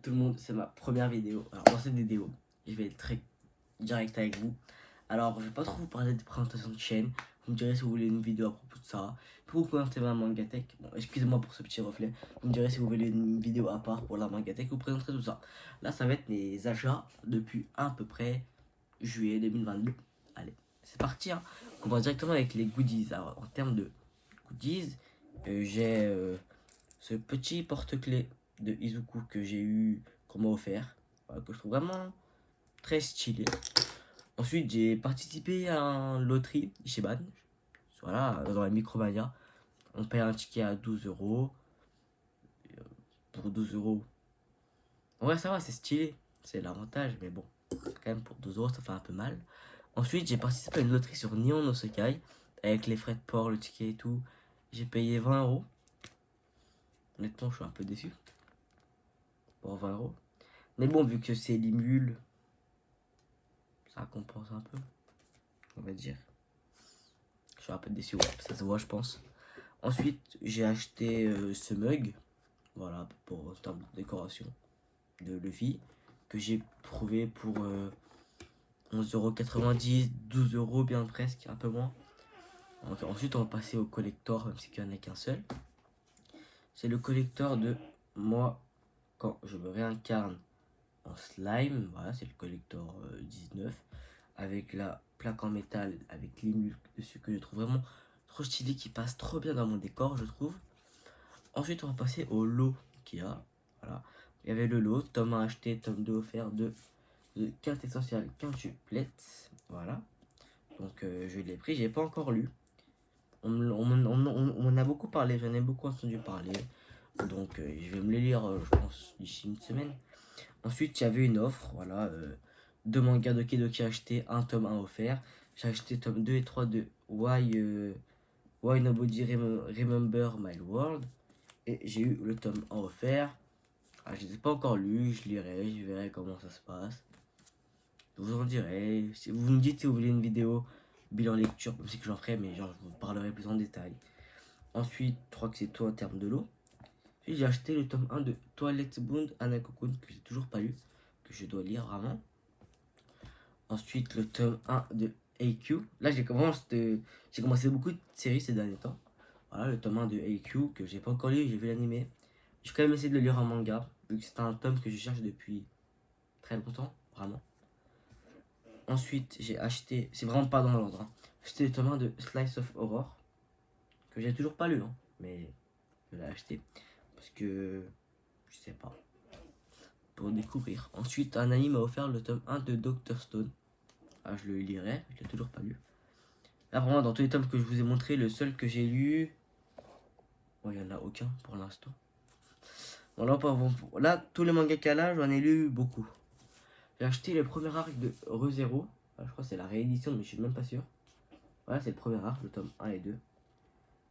tout le monde, c'est ma première vidéo. Alors dans cette vidéo, je vais être très direct avec vous. Alors je vais pas trop vous parler de présentation de chaîne. Vous me direz si vous voulez une vidéo à propos de ça. Pour vous présenter ma Mangatech. Bon, excusez-moi pour ce petit reflet. Vous me direz si vous voulez une vidéo à part pour la Mangatech. Vous présenterez tout ça. Là, ça va être mes achats depuis à peu près juillet 2022. Allez, c'est parti. Hein. On va directement avec les goodies. Alors en termes de goodies, j'ai ce petit porte-clés de Izuku que j'ai eu, qu'on m'a offert, voilà, que je trouve vraiment très stylé. Ensuite, j'ai participé à une loterie Ichiban, voilà, dans la Micromania. On paye un ticket à 12 euros. Pour 12 euros, en vrai, ça va, c'est stylé, c'est l'avantage, mais bon, quand même, pour 12 euros, ça fait un peu mal. Ensuite, j'ai participé à une loterie sur Nihon no Sekai, avec les frais de port, le ticket et tout. J'ai payé 20 euros. Honnêtement, je suis un peu déçu pour 20 euros. Mais bon, vu que c'est l'imule, ça compense un peu, on va dire. Je suis un peu déçu, ouais, ça se voit, je pense. Ensuite, j'ai acheté ce mug, voilà, pour en termes de décoration de Luffy, que j'ai trouvé pour 11,90 €, 12 euros bien presque, un peu moins. Donc, ensuite, on va passer au collector, même si il n'y en a qu'un seul. C'est le collector de moi quand je me réincarne en slime. Voilà, c'est le collector 19 avec la plaque en métal avec l'émule dessus que je trouve vraiment trop stylé, qui passe trop bien dans mon décor, je trouve. Ensuite, on va passer au lot qu'il y a. Voilà, il y avait le lot, tome 1 acheté, tome 2 offert de cartes essentielles quintuplets. Voilà, donc je l'ai pris, j'ai pas encore lu. On m'en a beaucoup parlé, j'en ai beaucoup entendu parler. Donc je vais me les lire, je pense, d'ici une semaine. Ensuite, il y avait une offre, voilà, 2 mangas de Doki achetés, un tome 1 offert. J'ai acheté tome 2 et 3 de Why Nobody Remember My World. Et j'ai eu le tome 1 offert. Ah, je ne les ai pas encore lus, je lirai, je verrai comment ça se passe. Je vous en dirai. Si vous me dites si vous voulez une vidéo bilan lecture, comme c'est que j'en ferai, mais genre je vous parlerai plus en détail. Ensuite, je crois que c'est tout en termes de l'eau. Puis j'ai acheté le tome 1 de Toilette Bound Anakokun, que j'ai toujours pas lu, que je dois lire vraiment. Ensuite, le tome 1 de AQ. Là, j'ai commencé beaucoup de séries ces derniers temps. Voilà, le tome 1 de AQ, que j'ai pas encore lu, j'ai vu l'animé. J'ai quand même essayé de le lire en manga, vu que c'est un tome que je cherche depuis très longtemps, vraiment. Ensuite, j'ai acheté, c'est vraiment pas dans l'ordre, hein. J'ai acheté le tome 1 de Slice of Horror, que j'ai toujours pas lu, hein, mais je l'ai acheté. Parce que, je sais pas, pour découvrir. Ensuite, un ami m'a offert le tome 1 de Dr. Stone. Ah, je le lirai, je l'ai toujours pas lu. Là, vraiment, dans tous les tomes que je vous ai montré, le seul que j'ai lu, bon, il n'y en a aucun pour l'instant. Bon, là, tous les mangas qu'il y a là, j'en ai lu beaucoup. J'ai acheté le premier arc de ReZero. Je crois que c'est la réédition, mais je suis même pas sûr. Voilà, c'est le premier arc, le tome 1 et 2.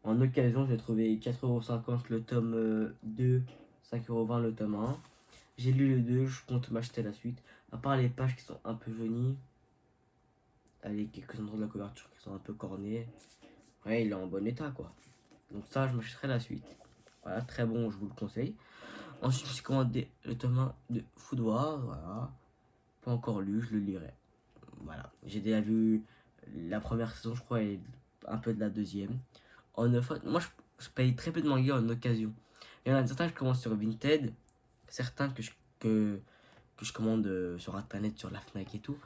En occasion, j'ai trouvé 4,50 € le tome 2, 5,20 € le tome 1. J'ai lu le 2, je compte m'acheter la suite. À part les pages qui sont un peu jaunies. Allez, quelques endroits de la couverture qui sont un peu cornés. Ouais, il est en bon état, quoi. Donc ça, je m'achèterai la suite. Voilà, très bon, je vous le conseille. Ensuite, je me suis commandé le tome 1 de Food Wars, voilà. Pas encore lu, je le lirai. Voilà, j'ai déjà vu la première saison, je crois, et un peu de la deuxième. Moi, je paye très peu de mangas en occasion. Il y en a certains que je commande sur Vinted, certains que je commande sur internet, sur la Fnac et tout.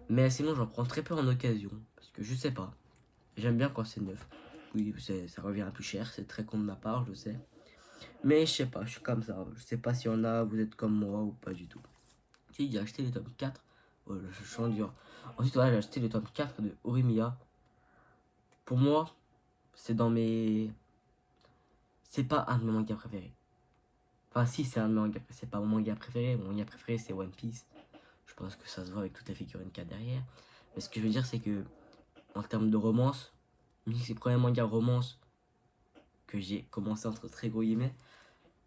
Mais sinon, j'en prends très peu en occasion. Parce que je sais pas. J'aime bien quand c'est neuf. Oui, ça revient un peu cher, c'est très con de ma part, je sais. Mais je sais pas, je suis comme ça. Je sais pas s'il y en a, vous êtes comme moi ou pas du tout. J'ai acheté le tome 4. Oh, je chante dur. Ensuite, voilà, j'ai acheté le tome 4 de Horimiya. Pour moi, c'est dans mes. C'est pas un de mes mangas préférés. Enfin, si, c'est un de mes mangas préférés. C'est pas mon manga préféré. Mon manga préféré, c'est One Piece. Je pense que ça se voit avec toute la figurine qu'il y a derrière. Mais ce que je veux dire, c'est que, en termes de romance, même si c'est le premier manga romance que j'ai commencé entre très gros guillemets,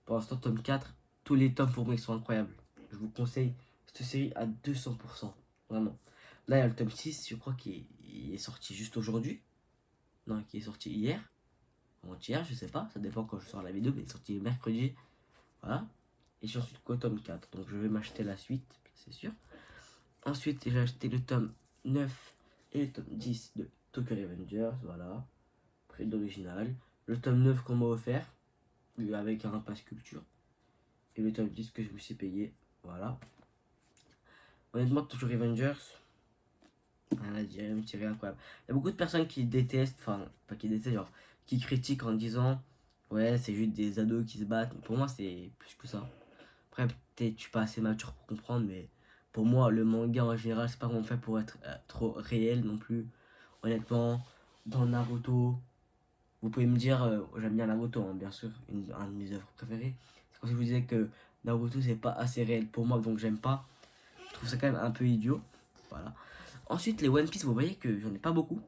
pour l'instant, tome 4, tous les tomes pour moi ils sont incroyables. Je vous conseille cette série à 200%. Vraiment. Là, il y a le tome 6, je crois qu'il est sorti juste aujourd'hui. Non, qui est sorti hier. Avant-hier, je sais pas, ça dépend quand je sors la vidéo, mais il est sorti mercredi. Voilà. Et j'en suis qu'au tome 4. Donc je vais m'acheter la suite, c'est sûr. Ensuite, j'ai acheté le tome 9 et le tome 10 de Tokyo Revengers. Voilà. Prix d'original. Le tome 9 qu'on m'a offert. Avec un pass culture. Et le tome 10 que je me suis payé. Voilà. Honnêtement, Tokyo Revengers. Rien à dire, une série incroyable. Il y a beaucoup de personnes qui détestent, enfin, pas qui détestent, genre, qui critiquent en disant ouais, c'est juste des ados qui se battent. Pour moi, c'est plus que ça. Après, peut-être je suis pas assez mature pour comprendre, mais pour moi, le manga en général, c'est pas vraiment fait pour être trop réel non plus. Honnêtement, dans Naruto, vous pouvez me dire, j'aime bien Naruto, hein, bien sûr, un de mes œuvres préférées. C'est comme si je vous disais que Naruto, c'est pas assez réel pour moi, donc j'aime pas. Je trouve ça quand même un peu idiot. Voilà. Ensuite, les One Piece, vous voyez que j'en ai pas beaucoup.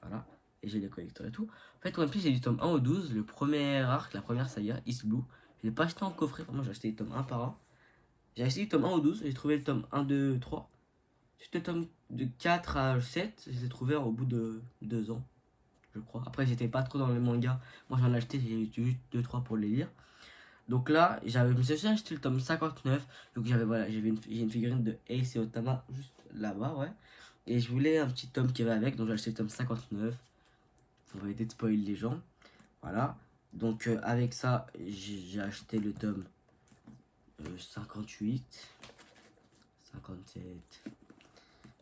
Voilà. Et j'ai les collecteurs et tout. En fait, One Piece, j'ai du tome 1 au 12. Le premier arc, la première saga, East Blue. Je l'ai pas acheté en coffret. Vraiment, j'ai acheté les tomes 1 par un. J'ai acheté le tome 1 au 12. J'ai trouvé le tome 1, 2, 3. Ensuite, le tome de 4 à 7, je les ai trouvés au bout de 2 ans, je crois. Après, j'étais pas trop dans le manga. Moi, j'en ai acheté, j'ai juste 2-3 pour les lire. Donc là, je me suis aussi acheté le tome 59. Donc voilà, j'ai une figurine de Ace et Otama juste là-bas, ouais. Et je voulais un petit tome qui va avec, donc j'ai acheté le tome 59. Faut éviter de spoiler les gens. Voilà. Donc avec ça, j'ai acheté le tome 58, 57,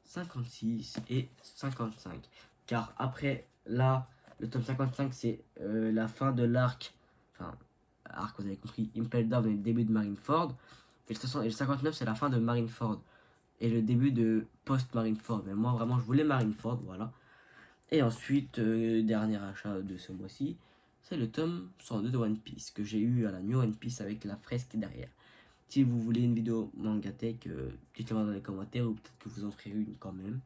56 et 55. Car après, là, le tome 55, c'est la fin de l'arc. Enfin, arc, vous avez compris, Impel Down et le début de Marineford. Et le 59, c'est la fin de Marineford. Et le début de post-Marineford. Mais moi, vraiment, je voulais Marineford, voilà. Et ensuite, dernier achat de ce mois-ci, c'est le tome 102 de One Piece que j'ai eu à la New One Piece avec la fresque derrière. Si vous voulez une vidéo Mangatech, dites-le moi dans les commentaires ou peut-être que vous en ferez une quand même.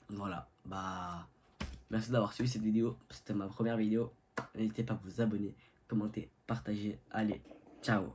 Voilà, bah merci d'avoir suivi cette vidéo, c'était ma première vidéo. N'hésitez pas à vous abonner, commenter, partager. Allez, ciao.